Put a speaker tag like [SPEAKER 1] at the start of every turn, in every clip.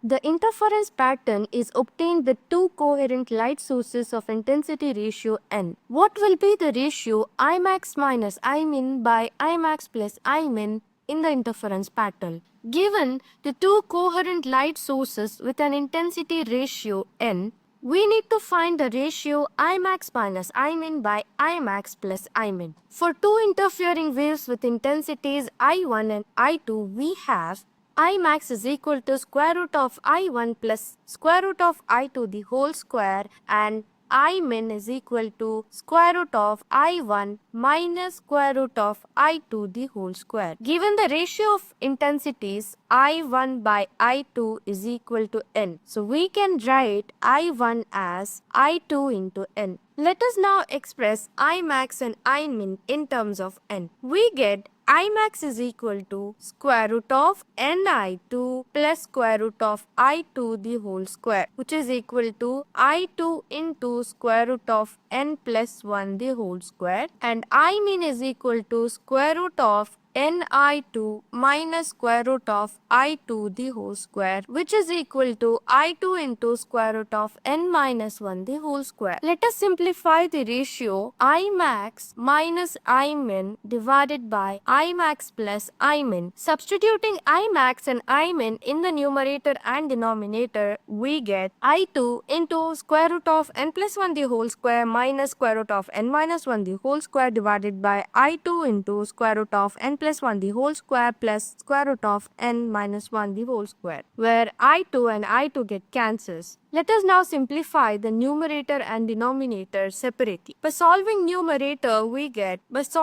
[SPEAKER 1] The interference pattern is obtained with two coherent light sources of intensity ratio n. What will be the ratio Imax minus Imin by Imax plus Imin in the interference pattern? Given the two coherent light sources with an intensity ratio n, we need to find the ratio Imax minus Imin by Imax plus Imin. For two interfering waves with intensities I1 and I2, we have Imax is equal to square root of I1 plus square root of I2 the whole square, and Imin is equal to square root of I1 minus square root of I2 the whole square. Given the ratio of intensities I1 by I2 is equal to n. So we can write I1 as I2 into n. Let us now express Imax and Imin in terms of n. We get Imax is equal to square root of ni2 plus square root of I2 the whole square, which is equal to I2 into square root of n plus 1 the whole square, and Imin is equal to square root of ni2 minus square root of I2 the whole square, which is equal to I2 into square root of n minus 1 the whole square. Let us simplify the ratio Imax minus Imin divided by Imax plus Imin. Substituting Imax and Imin in the numerator and denominator, we get I2 into square root of n plus 1 the whole square minus square root of n minus 1 the whole square divided by I2 into square root of n plus 1 the whole square plus square root of n minus 1 the whole square, where I2 and I2 get cancels. Let us now simplify the numerator and denominator separately. By solving numerator, we get, which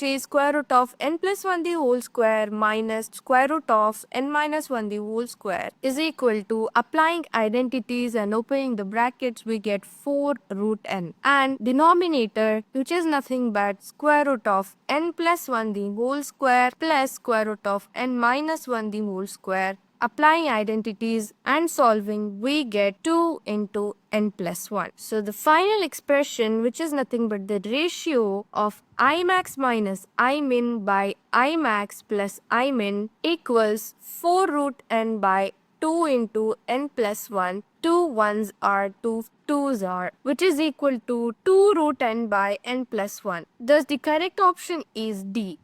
[SPEAKER 1] is square root of n plus 1 the whole square minus square root of n minus 1 the whole square, is equal to, applying identities and opening the brackets, we get 4 root n. And denominator, which is nothing but square root of n plus 1 the whole square plus square root of n minus 1 the whole square. Applying identities and solving, we get 2 into n plus 1. So the final expression, which is nothing but the ratio of Imax minus Imin by Imax plus Imin, equals 4 root n by 2 into n plus 1. 2 ones are 2 2's are, which is equal to 2 root n by n plus 1. Thus the correct option is D.